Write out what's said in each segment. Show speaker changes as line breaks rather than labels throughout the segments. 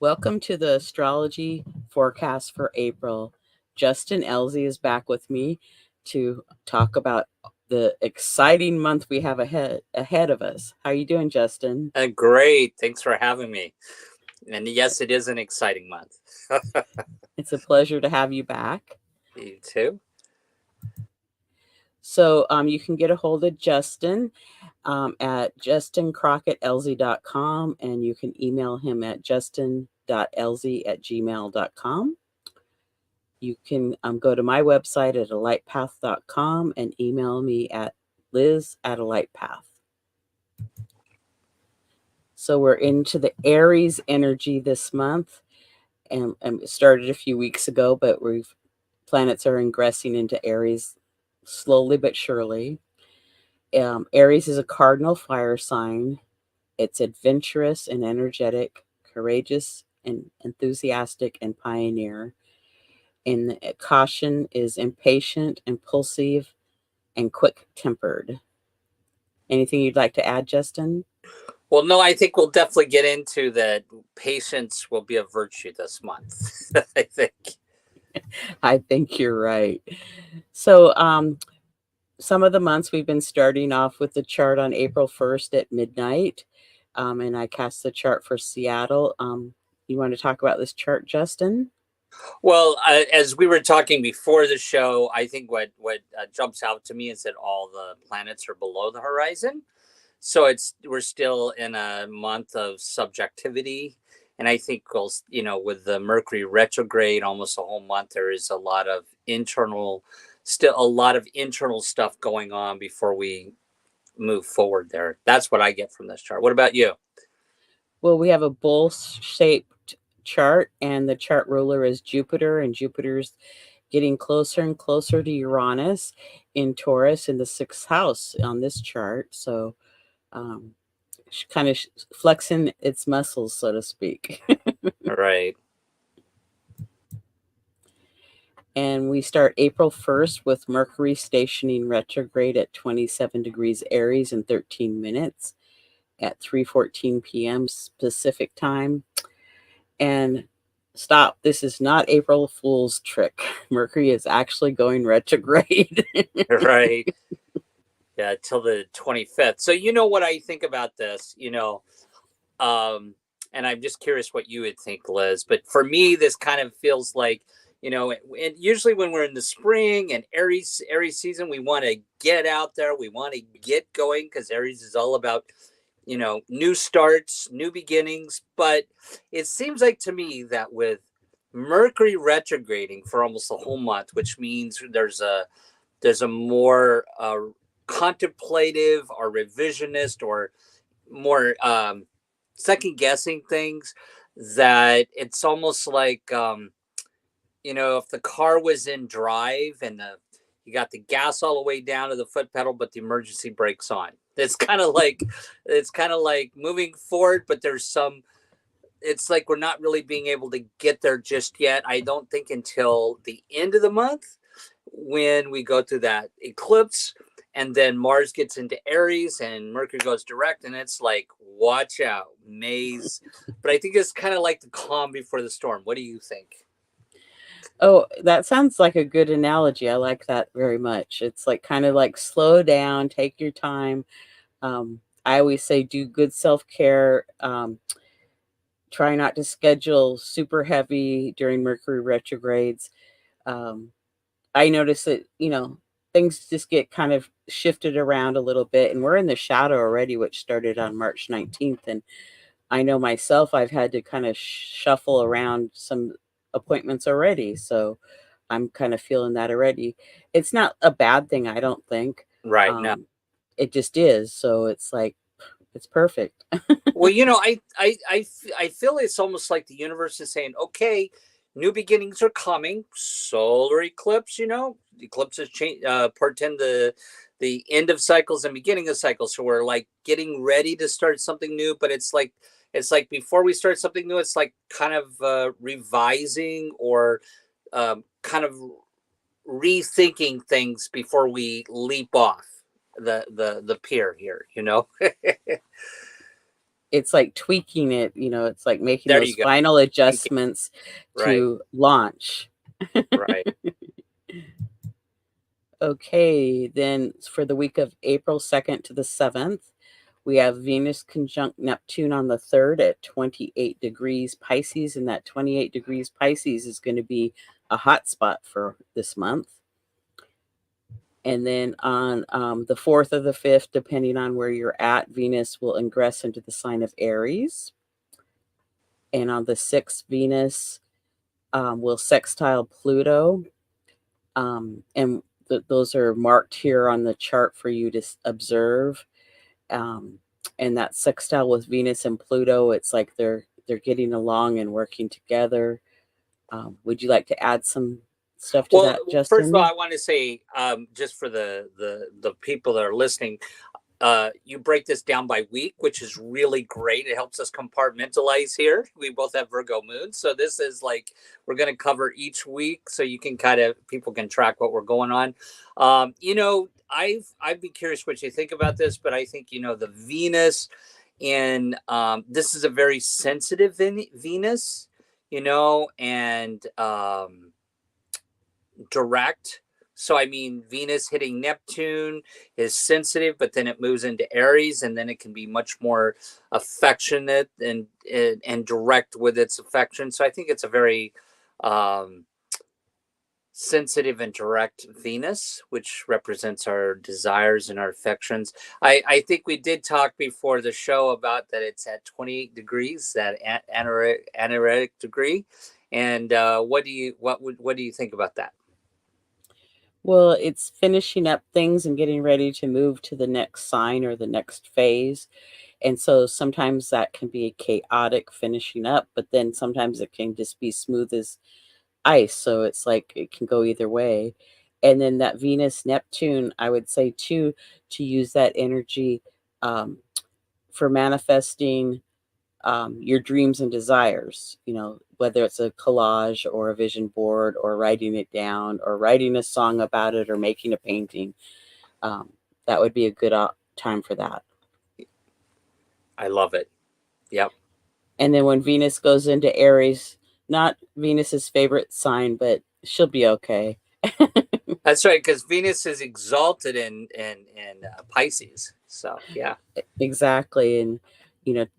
Welcome to the Astrology Forecast for April. Justin Elzie is back with me to talk about the exciting month we have ahead of us. How are you doing, Justin?
Great. Thanks for having me. And yes, it is an exciting month.
It's a pleasure to have you back.
You too?
So you can get a hold of Justin at justincrockettLZ.com, and you can email him at justin.lz@gmail.com. You can go to my website at alightpath.com and email me at liz@alightpath. So we're into the Aries energy this month, and it started a few weeks ago, but planets are ingressing into Aries slowly but surely. Aries is a cardinal fire sign. It's adventurous and energetic, courageous and enthusiastic and pioneer. And caution is impatient, impulsive, and quick-tempered. Anything you'd like to add, Justin?
Well, no, I think we'll definitely get into that. Patience will be a virtue this month, I think.
I think you're right. So, some of the months we've been starting off with the chart on April 1st at midnight, and I cast the chart for Seattle. You want to talk about this chart, Justin?
Well, as we were talking before the show, I think what jumps out to me is that all the planets are below the horizon. So we're still in a month of subjectivity. And I think with the Mercury retrograde almost a whole month, there is still a lot of internal stuff going on before we move forward there. That's what I get from this chart. What about you?
Well, we have a bowl-shaped chart, and the chart ruler is Jupiter, and Jupiter's getting closer and closer to Uranus in Taurus in the sixth house on this chart. So, um, kind of flexing its muscles, so to speak.
Right.
And we start April 1st with Mercury stationing retrograde at 27 degrees Aries in 13 minutes at 3:14 p.m. Pacific time. And stop, this is not April Fool's trick. Mercury is actually going retrograde.
Right. Yeah, till the 25th. So you know what I think about this, and I'm just curious what you would think, Liz. But for me, this kind of feels like, and usually when we're in the spring and Aries season, we want to get out there, we want to get going because Aries is all about, new starts, new beginnings. But it seems like to me that with Mercury retrograding for almost the whole month, which means there's a more contemplative or revisionist or more second guessing things, that it's almost like if the car was in drive and you got the gas all the way down to the foot pedal but the emergency brakes on. It's kind of like moving forward, but it's like we're not really being able to get there just yet. I don't think until the end of the month, when we go through that eclipse, and then Mars gets into Aries and Mercury goes direct, and it's like, watch out, maze. But I think it's kind of like the calm before the storm. What do you think?
Oh, that sounds like a good analogy. I like that very much. It's like kind of like slow down, take your time. I always say do good self care. Try not to schedule super heavy during Mercury retrogrades. Um, I notice that, things just get kind of shifted around a little bit, and we're in the shadow already, which started on March 19th. And I know myself, I've had to kind of shuffle around some appointments already. So I'm kind of feeling that already. It's not a bad thing, I don't think.
Right. No.
Um, it just is. So it's like, it's perfect.
Well, I feel it's almost like the universe is saying, okay, new beginnings are coming. Solar eclipse, eclipses portend the end of cycles and beginning of cycles. So we're like getting ready to start something new, but it's like before we start something new, it's like kind of revising or kind of rethinking things before we leap off the pier here.
it's like tweaking it, it's like making
There
those
you go.
final
Thank you.
adjustments
Right.
to launch.
Right.
Okay, then for the week of April 2nd to the 7th, we have Venus conjunct Neptune on the 3rd at 28 degrees Pisces, and that 28 degrees Pisces is going to be a hot spot for this month. And then on the 4th or the 5th, depending on where you're at, Venus will ingress into the sign of Aries. And on the 6th, Venus will sextile Pluto. And those are marked here on the chart for you to observe. And that sextile with Venus and Pluto, it's like they're getting along and working together. Would you like to add some stuff to that,
First of all,
Justin?
I want to say, just for the people that are listening, you break this down by week, which is really great. It helps us compartmentalize here. We both have Virgo moons, so this is like we're going to cover each week, so you can people can track what we're going on. I'd be curious what you think about this, but I think the Venus, and this is a very sensitive Venus, and direct. So, I mean, Venus hitting Neptune is sensitive, but then it moves into Aries, and then it can be much more affectionate and direct with its affection. So, I think it's a very sensitive and direct Venus, which represents our desires and our affections. I think we did talk before the show about that it's at 28 degrees, that anaretic degree. And what do you think about that?
Well, it's finishing up things and getting ready to move to the next sign or the next phase. And so sometimes that can be chaotic finishing up, but then sometimes it can just be smooth as ice. So it's like it can go either way. And then that Venus Neptune, I would say too, to use that energy for manifesting your dreams and desires, whether it's a collage or a vision board or writing it down or writing a song about it or making a painting. Um, that would be a good time for that.
I love it. Yep.
And then when Venus goes into Aries, not Venus's favorite sign, but she'll be okay.
That's right, because Venus is exalted in Pisces. So yeah.
Exactly. And,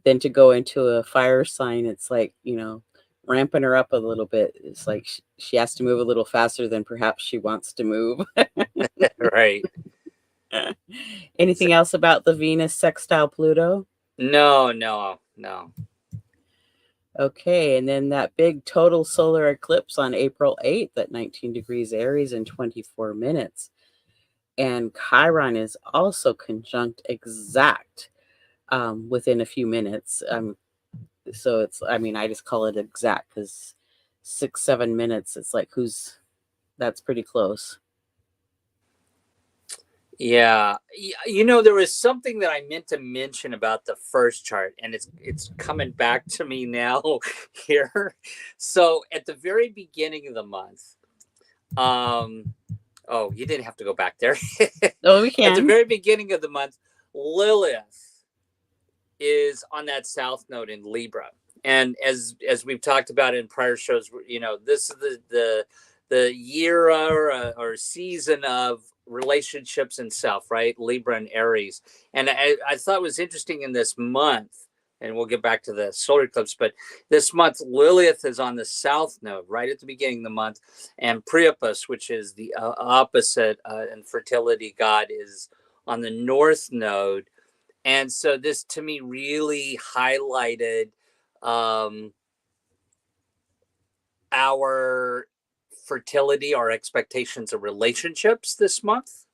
then to go into a fire sign, it's like, ramping her up a little bit. It's like she has to move a little faster than perhaps she wants to move.
Right.
Anything else about the Venus sextile Pluto?
No.
Okay, and then that big total solar eclipse on April 8th at 19 degrees Aries in 24 minutes. And Chiron is also conjunct exact within a few minutes. So I just call it exact because 6, 7 minutes, it's like that's pretty close.
Yeah. There was something that I meant to mention about the first chart, and it's coming back to me now here. So at the very beginning of the month, oh, you didn't have to go back there.
Oh, we
At the
can.
very beginning of the month, Lilith is on that south node in Libra. And as we've talked about in prior shows, this is the year or season of relationships and self, right? Libra and Aries. And I thought it was interesting in this month, and we'll get back to the solar eclipse, but this month, Lilith is on the south node right at the beginning of the month, and Priapus, which is the opposite and fertility god, is on the north node. And so this to me really highlighted our fertility, our expectations of relationships this month.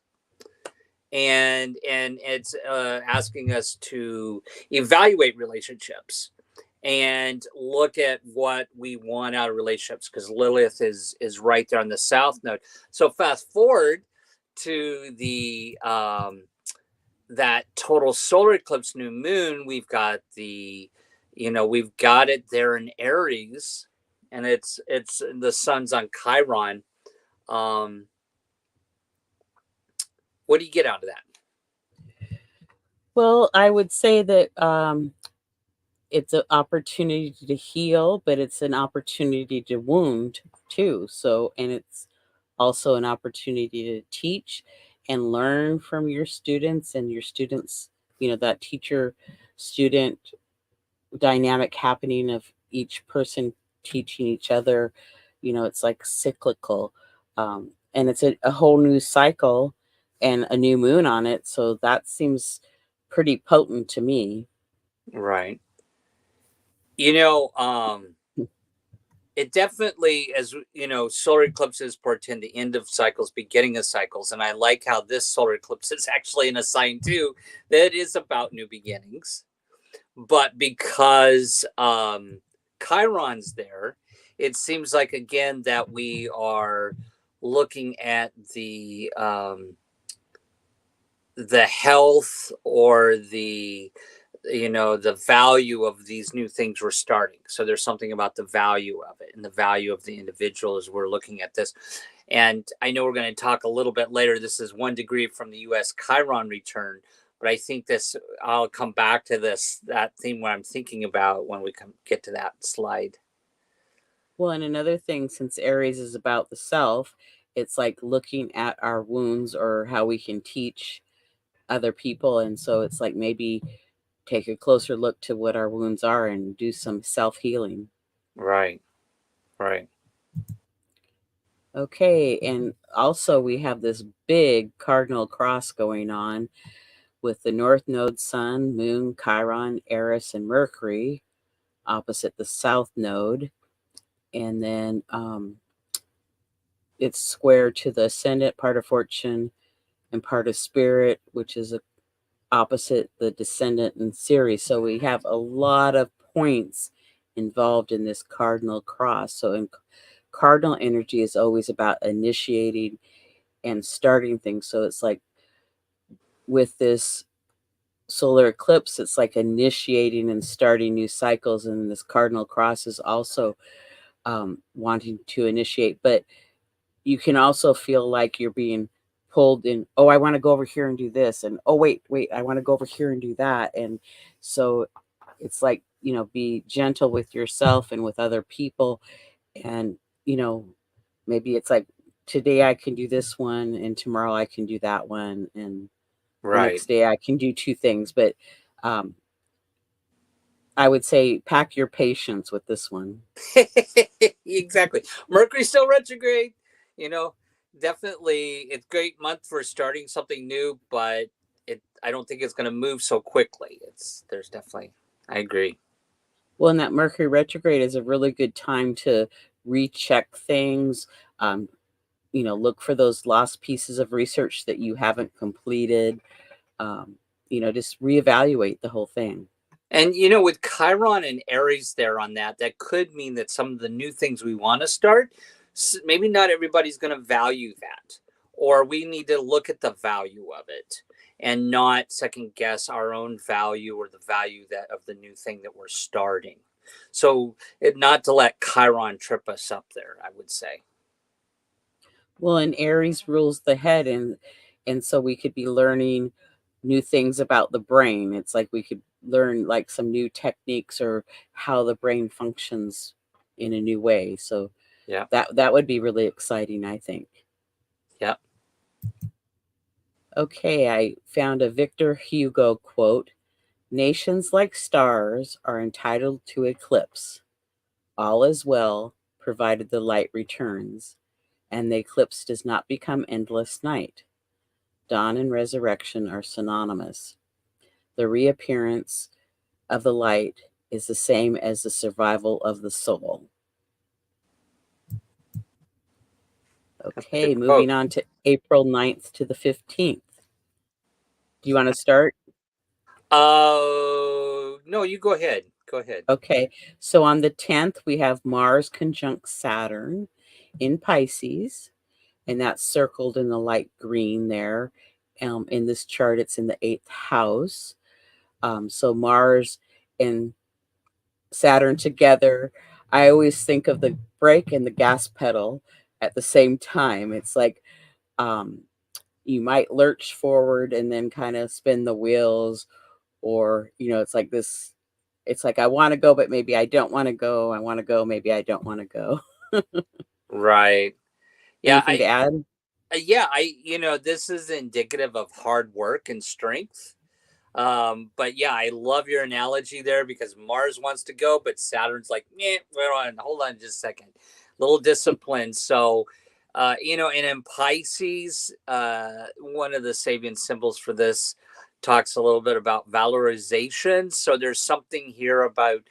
And it's asking us to evaluate relationships and look at what we want out of relationships, because Lilith is right there on the south node. So fast forward to the that total solar eclipse new moon, we've got we've got it there in Aries, and it's the sun's on Chiron. What do you get out of that?
Well, I would say that it's an opportunity to heal, but it's an opportunity to wound too. So, and it's also an opportunity to teach and learn from your students, and your students, that teacher student dynamic happening of each person teaching each other. It's like cyclical. And it's a whole new cycle and a new moon on it. So that seems pretty potent to me.
Right. You know, it definitely, as you know, solar eclipses portend the end of cycles, beginning of cycles, and I like how this solar eclipse is actually in a sign too that is about new beginnings. But because Chiron's there, it seems like again that we are looking at the health or the value of these new things we're starting. So there's something about the value of it and the value of the individual as we're looking at this. And I know we're going to talk a little bit later. This is 1 degree from the US Chiron return, but I think I'll come back to that theme what I'm thinking about when we get to that slide.
Well, and another thing, since Aries is about the self, it's like looking at our wounds or how we can teach other people. And so it's like maybe take a closer look to what our wounds are and do some self healing.
Right, right.
Okay. And also, we have this big cardinal cross going on with the North Node Sun, Moon, Chiron, Eris, and Mercury opposite the South Node. And then it's square to the ascendant, part of fortune, and part of spirit, which is opposite the descendant and Ceres. So we have a lot of points involved in this cardinal cross. So in cardinal energy is always about initiating and starting things. So it's like with this solar eclipse, it's like initiating and starting new cycles. And this cardinal cross is also wanting to initiate. But you can also feel like you're being pulled in. Oh, I want to go over here and do this. And oh, wait, I want to go over here and do that. And so it's like, be gentle with yourself and with other people. And, maybe it's like today I can do this one and tomorrow I can do that one. And the
Right.
next day I can do two things. But um, I would say pack your patience with this one.
Exactly. Mercury still retrograde. You know, definitely it's a great month for starting something new, but I don't think it's going to move so quickly. There's definitely I agree.
Well, and that Mercury retrograde is a really good time to recheck things. Um, look for those lost pieces of research that you haven't completed. Um, just reevaluate the whole thing.
And with Chiron and Aries there on that could mean that some of the new things we want to start, maybe not everybody's going to value that, or we need to look at the value of it and not second guess our own value or the value of the new thing that we're starting. So, not to let Chiron trip us up there, I would say.
Well, and Aries rules the head, and so we could be learning new things about the brain. It's like we could learn like some new techniques or how the brain functions in a new way. So
Yeah.
that would be really exciting, I think.
Yeah.
Okay, I found a Victor Hugo quote. Nations like stars are entitled to eclipse. All is well, provided the light returns, and the eclipse does not become endless night. Dawn and resurrection are synonymous. The reappearance of the light is the same as the survival of the soul.
That's a good
Okay,
quote.
moving on to April 9th to the 15th. Do you want to start?
No, you go ahead. Go ahead.
Okay, so on the 10th, we have Mars conjunct Saturn in Pisces, and that's circled in the light green there. In this chart, it's in the 8th house. So Mars and Saturn together, I always think of the brake and the gas pedal at the same time. It's like um, you might lurch forward and then kind of spin the wheels, or it's like this It's like I want to go, but maybe I don't want to go. I want to go, maybe I don't want to go.
Right. Yeah,
Anything to add?
this is indicative of hard work and strength. But yeah, I love your analogy there because Mars wants to go, but Saturn's like, hold on just a second. Little discipline. So, and in Pisces, one of the Sabian symbols for this talks a little bit about valorization. So there's something here about,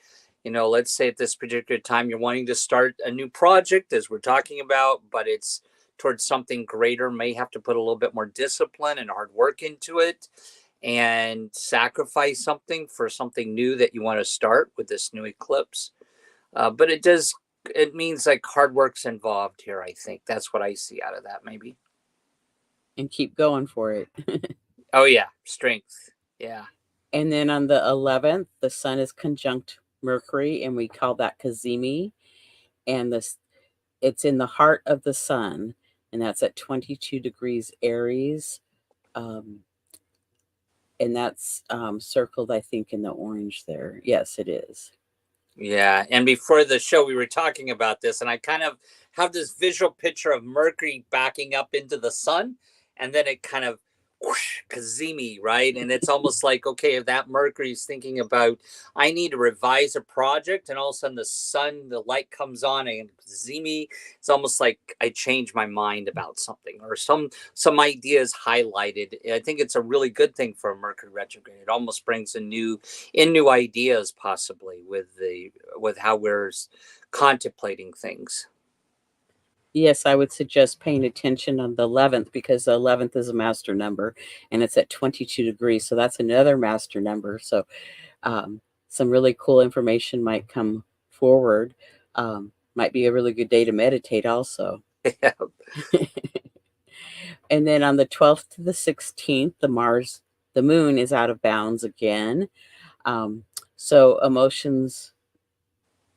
let's say at this particular time you're wanting to start a new project, as we're talking about, but it's towards something greater, may have to put a little bit more discipline and hard work into it and sacrifice something for something new that you want to start with this new eclipse. But it means like hard work's involved here. I think that's what I see out of that, maybe.
And keep going for it.
Oh yeah, strength. Yeah.
And then on the 11th, the sun is conjunct Mercury, and we call that Cazimi. And it's in the heart of the sun, and that's at 22 degrees Aries. And that's circled, I think, in the orange there. Yes, it is.
Yeah. And before the show, we were talking about this, and I kind of have this visual picture of Mercury backing up into the sun, and then it kind of whoosh, Kazemi, right? And it's almost like, okay, if that Mercury's thinking about, I need to revise a project, and all of a sudden the sun, the light comes on, and Kazemi, it's almost like I change my mind about something, or some ideas highlighted. I think it's a really good thing for a Mercury retrograde. It almost brings new ideas, possibly with how we're contemplating things.
Yes, I would suggest paying attention on the 11th, because the 11th is a master number and it's at 22 degrees. So that's another master number. So some really cool information might come forward. Might be a really good day to meditate also.
Yeah.
And then on the 12th to the 16th, the moon is out of bounds again. So emotions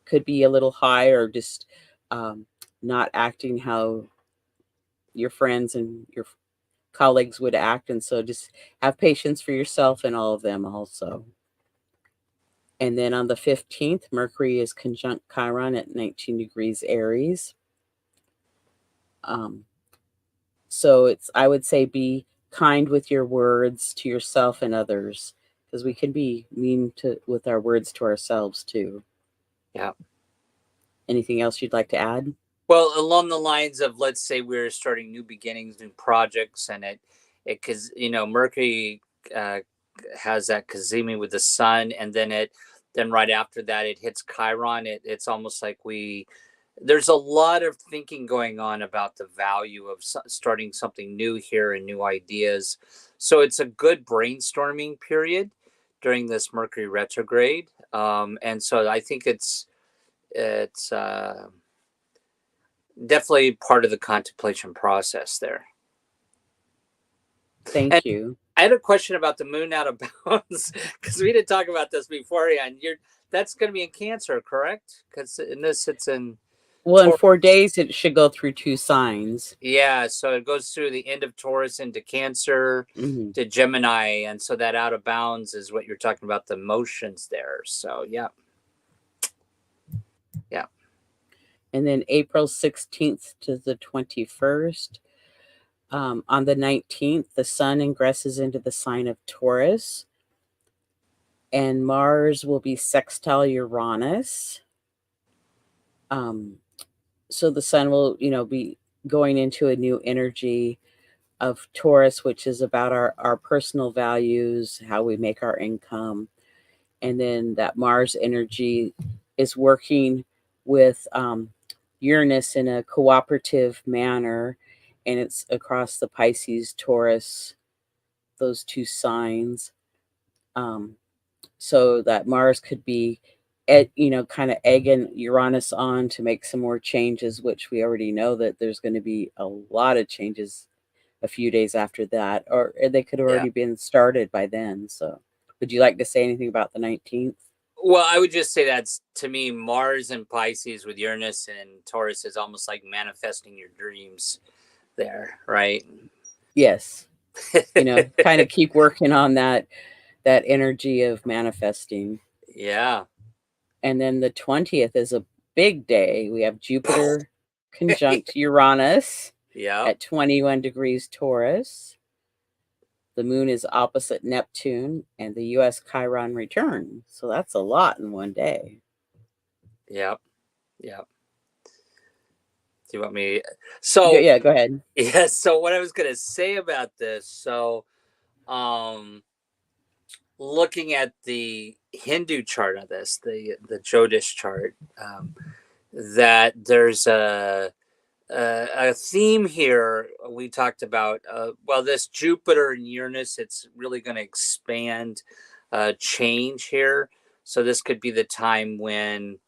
could be a little high, or just not acting how your friends and your colleagues would act. And so just have patience for yourself and all of them also. And then on the 15th, Mercury is conjunct Chiron at 19 degrees Aries. So I would say, be kind with your words to yourself and others, because we can be mean with our words to ourselves too.
Yeah.
Anything else you'd like to add?
Well, along the lines of, let's say we're starting new beginnings, new projects, and because Mercury has that Kazemi with the sun, and then right after that it hits Chiron. It's almost like there's a lot of thinking going on about the value of starting something new here and new ideas. So it's a good brainstorming period during this Mercury retrograde, and so I think it's definitely part of the contemplation process there.
Thank you.
I had a question about the moon out of bounds, because we didn't talk about this beforehand. That's going to be in Cancer, correct? Because in this, it's in.
Well, in 4 days, it should go through 2 signs.
Yeah, so it goes through the end of Taurus into Cancer to Gemini, and so that out of bounds is what you're talking about, the motions there. So yeah.
And then April 16th to the 21st. On the 19th, the sun ingresses into the sign of Taurus, and Mars will be sextile Uranus. So the sun will, be going into a new energy of Taurus, which is about our personal values, how we make our income. And then that Mars energy is working with Uranus in a cooperative manner, and it's across the Pisces, Taurus, those 2 signs. So that Mars could be, kind of egging Uranus on to make some more changes, which we already know that there's going to be a lot of changes a few days after that, or they could have already been started by then. So would you like to say anything about the 19th?
Well, I would just say that's, to me, Mars and Pisces with Uranus and Taurus is almost like manifesting your dreams there, right?
Yes. Kind of keep working on that energy of manifesting.
Yeah.
And then the 20th is a big day. We have Jupiter conjunct Uranus
Yeah.
at 21 degrees Taurus. The moon is opposite Neptune and the US Chiron return. So that's a lot in one day.
Yeah. Yeah. Do you want me? So,
Yeah, go ahead.
yeah. So, what I was going to say about this, so, um, looking at the Hindu chart of this, the Jyotish chart, that there's a theme here. We talked about well, this Jupiter and Uranus. It's really going to expand change here. So this could be the time when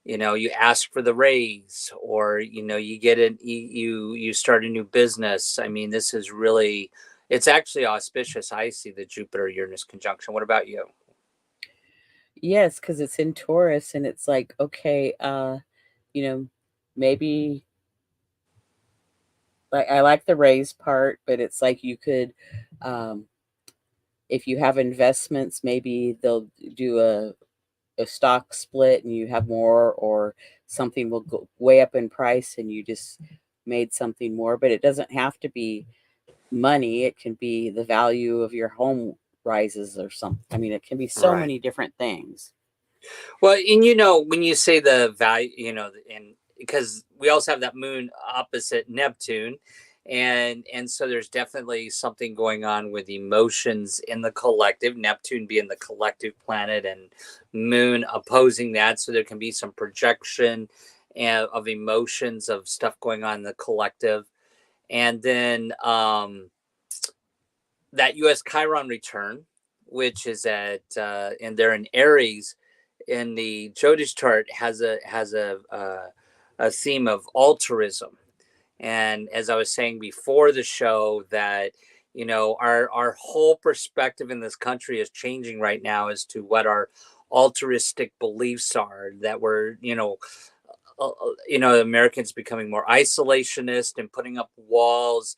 you ask for the raise, or you get it, you start a new business. I mean, this is really, it's actually auspicious. I see the Jupiter Uranus conjunction. What about you?
Yes, because it's in Taurus and it's like, okay, you know, maybe like I like the raise part, but it's like you could um if you have investments, maybe they'll do a stock split and you have more, or something will go way up in price and you just made something more. But it doesn't have to be money, it can be the value of your home rises or something. I mean, it can be so
Right.
many different things.
Well, and when you say the value, and because we also have that moon opposite Neptune, and so there's definitely something going on with emotions in the collective. Neptune being the collective planet, and Moon opposing that, so there can be some projection of emotions of stuff going on in the collective, and then that U.S. Chiron return, which is at and they're in Aries, in the Jyotish chart has a theme of altruism. And as I was saying before the show, that our whole perspective in this country is changing right now as to what our altruistic beliefs are. That we're Americans becoming more isolationist and putting up walls,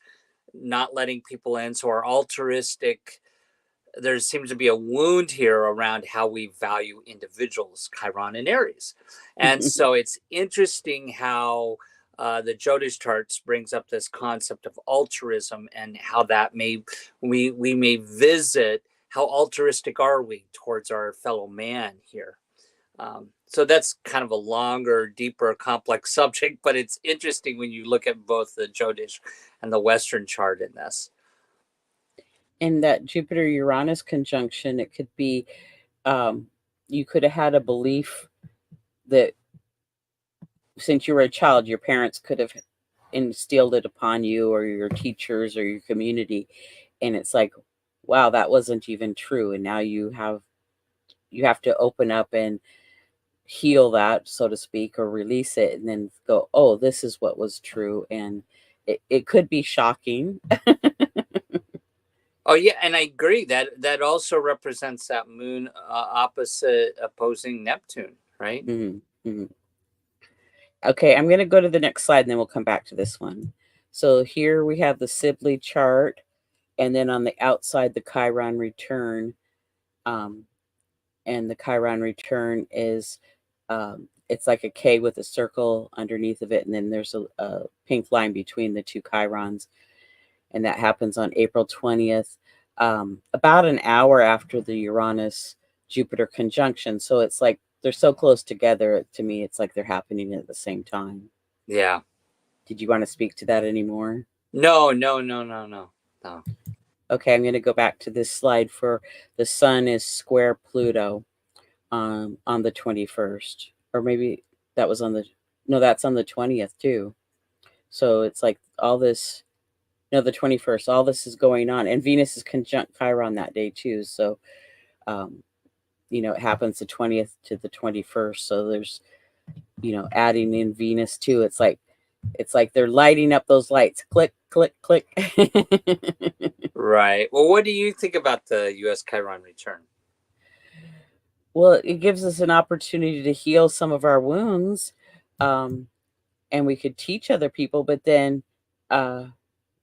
not letting people in. So our altruistic, there seems to be a wound here around how we value individuals, Chiron and Aries. And so it's interesting how the Jyotish charts brings up this concept of altruism, and how that we may visit how altruistic are we towards our fellow man here. So that's kind of a longer, deeper, complex subject, but it's interesting when you look at both the Jyotish and the Western chart in this.
In that Jupiter Uranus conjunction, it could be um, you could have had a belief that since you were a child, your parents could have instilled it upon you, or your teachers, or your community, and it's like, wow, that wasn't even true, and now you have to open up and heal that, so to speak, or release it, and then go, oh, this is what was true, and it could be shocking.
Oh yeah, and I agree that that also represents that moon opposite opposing Neptune, right?
Mhm, mhm. Okay, I'm going to go to the next slide and then we'll come back to this one. So here we have the Sibley chart, and then on the outside, the Chiron return. Um, and the Chiron return is it's like a K with a circle underneath of it, and then there's a pink line between the two Chirons, and that happens on April 20th, about an hour after the Uranus Jupiter conjunction. So it's like they're so close together. To me, it's like they're happening at the same time.
Yeah.
Did you want to speak to that anymore?
No, no, no, no, no, no.
Okay, I'm going to go back to this slide for the sun is square Pluto on the 21st. Or maybe that was on the, no, that's on the 20th too. So it's like all this, no, the 21st, all this is going on. And Venus is conjunct Chiron that day too. So, um, it happens the 20th to the 21st. So there's, adding in Venus too. It's like they're lighting up those lights. Click, click, click.
Right. Well, what do you think about the U.S. Chiron return?
Well, it gives us an opportunity to heal some of our wounds, um, and we could teach other people, but then uh,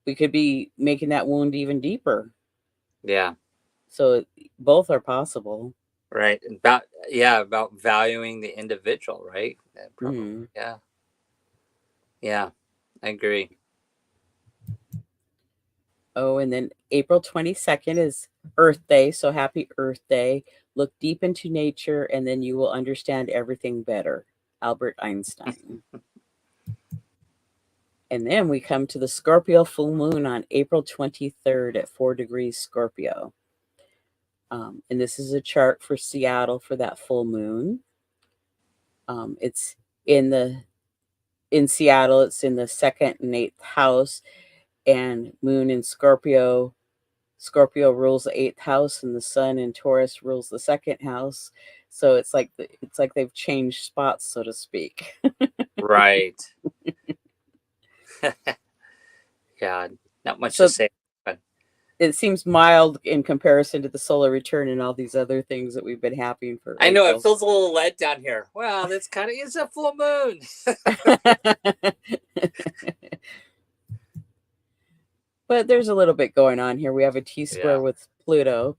we could be making that wound even deeper.
Yeah.
So both are possible.
Right. About valuing the individual, right? Probably. Yeah. Yeah. I agree.
Oh, and then April 22nd is Earth Day. So happy Earth Day. Look deep into nature and then you will understand everything better. Albert Einstein. And then we come to the Scorpio full moon on April 23rd at 4 degrees Scorpio. And this is a chart for Seattle for that full moon. It's in Seattle, it's in the second and eighth house, and moon in Scorpio. Scorpio rules the eighth house, and the sun in Taurus rules the second house. So it's like they've changed spots, so to speak.
Right. Yeah. Not much
So
to say. But
it seems mild in comparison to the solar return and all these other things that we've been having for
I know it
April.
feels a little let down here. Wow, that's kind of it's a full moon.
But there's a little bit going on here. We have a T square
Yeah.
with Pluto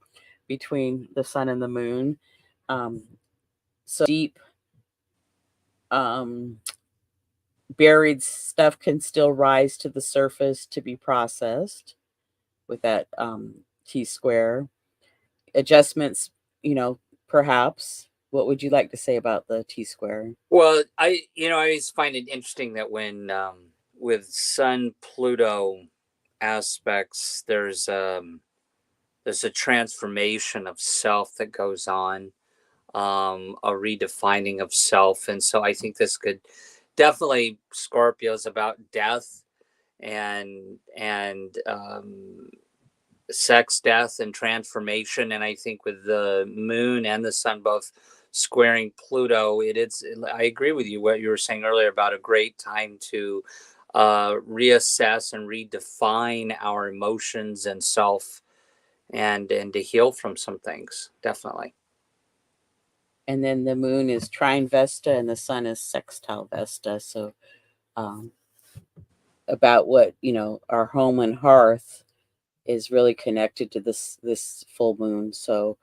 between the sun and the moon. So deep buried stuff can still rise to the surface to be processed with that T square. Adjustments, perhaps. What would you like to say about the T square?
Well, I always find it interesting that when with Sun Pluto aspects, there's a transformation of self that goes on, a redefining of self, and so I think this could definitely Scorpio's about death and sex, death, and transformation. And I think with the moon and the sun both squaring Pluto, I agree with you what you were saying earlier about a great time to reassess and redefine our emotions and self, and to heal from some things. Definitely.
And then the moon is trine Vesta and the sun is sextile Vesta. So about what, our home and hearth is really connected to this full moon. So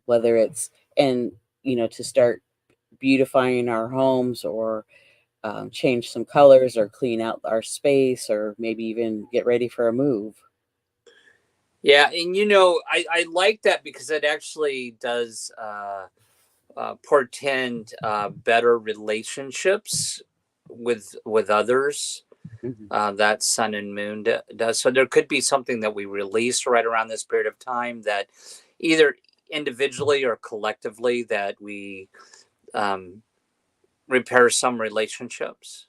whether it's and to start beautifying our homes or change some colors or clean out our space or maybe even get ready for a move.
Yeah, and I like that because it actually does portend better relationships with others. That sun and moon does. So there could be something that we release right around this period of time that either individually or collectively that we repair some relationships.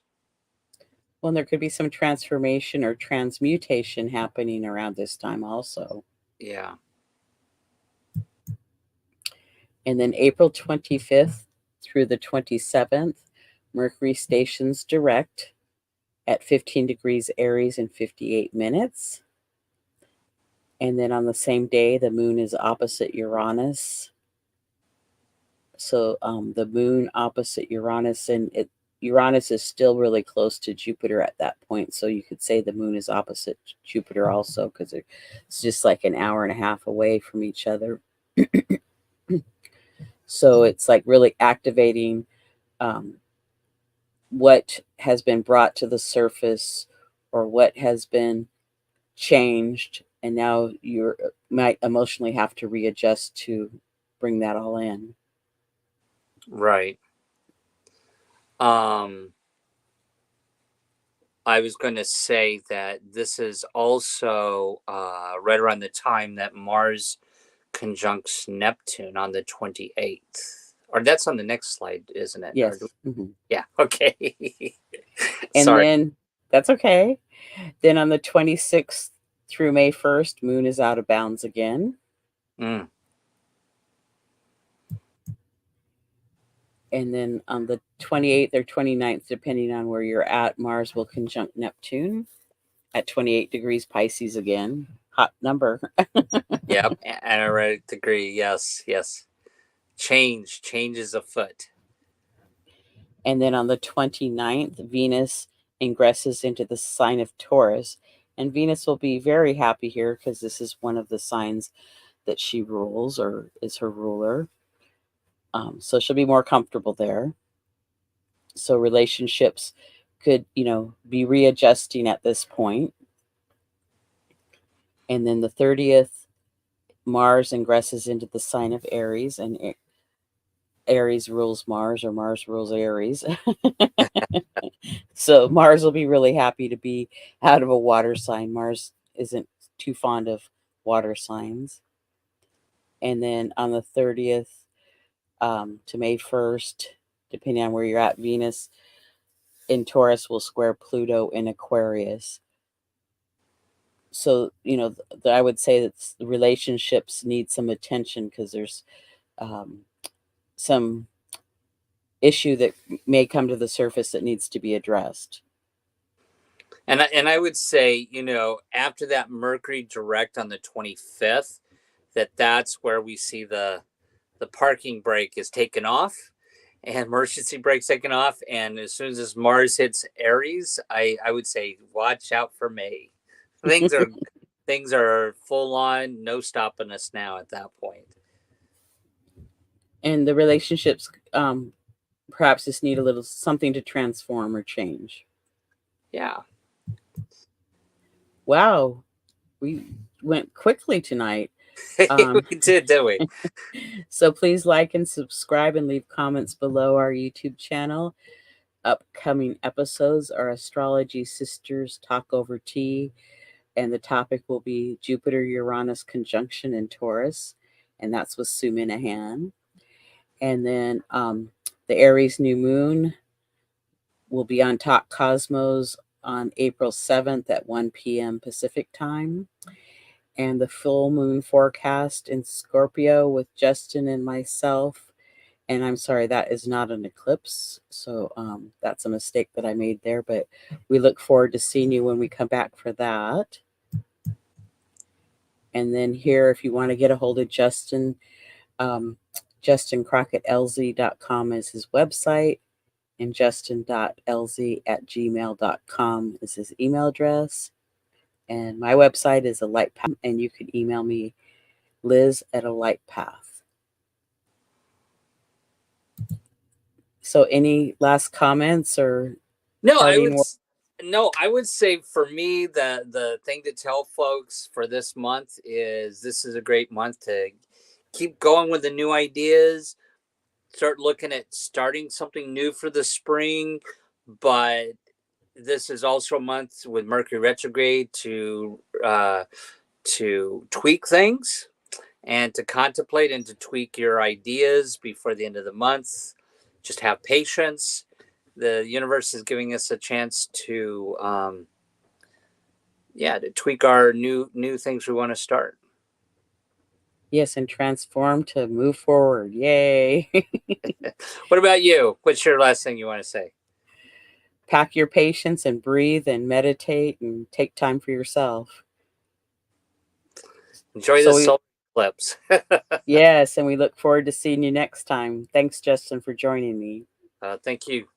Well, there could be some transformation or transmutation happening around this time also.
Yeah.
And then April 25th through the 27th, Mercury stations direct at 15 degrees Aries in 58 minutes. And then on the same day, the moon is opposite Uranus. So the moon opposite Uranus, and Uranus is still really close to Jupiter at that point. So you could say the moon is opposite Jupiter also because it's just like an hour and a half away from each other. So it's like really activating what has been brought to the surface or what has been changed. And now you might emotionally have to readjust to bring that all in.
Right. I was going to say that this is also right around the time that Mars conjuncts Neptune on the 28th. Or that's on the next slide, isn't it?
Yes. Mm-hmm.
Yeah. Okay.
And
Sorry.
then that's okay. Then on the 26th through May 1st, moon is out of bounds again.
Mm.
And then on the 28th or 29th, depending on where you're at, Mars will conjunct Neptune at 28 degrees Pisces again. Hot number.
Yep. And I right degree. Yes. Yes. Change is afoot.
And then on the 29th, Venus ingresses into the sign of Taurus. And Venus will be very happy here because this is one of the signs that she rules or is her ruler. So she'll be more comfortable there. So relationships could, be readjusting at this point. And then the 30th, Mars ingresses into the sign of Aries, and Aries rules Mars, or Mars rules Aries. So Mars will be really happy to be out of a water sign. Mars isn't too fond of water signs. And then on the 30th to May 1st, depending on where you're at, Venus in Taurus will square Pluto in Aquarius. So, I would say that the relationships need some attention because there's some issue that may come to the surface that needs to be addressed.
And I would say, after that Mercury direct on the 25th, that's where we see the parking brake is taken off and emergency brakes taken off. And as soon as Mars hits Aries, I would say watch out for May. Things are full on, no stopping us now at that point.
And the relationships perhaps just need a little something to transform or change.
Yeah.
Wow, we went quickly tonight.
We did, didn't we?
So please like and subscribe and leave comments below our YouTube channel. Upcoming episodes are Astrology Sisters Talk Over Tea, and the topic will be Jupiter Uranus Conjunction in Taurus, and that's with Sue Minahan. And then the Aries new moon will be on Talk Cosmos on April 7th at 1 p.m. Pacific time. And the full moon forecast in Scorpio with Justin and myself. And I'm sorry, that is not an eclipse. So that's a mistake that I made there. But we look forward to seeing you when we come back for that. And then here, if you want to get a hold of Justin, Justin Crockett, Elzie.com is his website. And justin.elzie@gmail.com is his email address. And my website is a light path, and you can email me, Liz@alightpath. So any last comments or parting words?
I would say for me, the thing to tell folks for this month is this is a great month to keep going with the new ideas, start looking at starting something new for the spring. But this is also a month with Mercury retrograde to tweak things and to contemplate and to tweak your ideas before the end of the month. Just have patience. The universe is giving us a chance to to tweak our new things we want to start.
Yes, and transform to move forward. Yay.
What about you? What's your last thing you want to say?
Pack your patience and breathe and meditate and take time for yourself.
Enjoy the solar eclipse.
Yes, and we look forward to seeing you next time. Thanks, Justin, for joining me.
Thank you.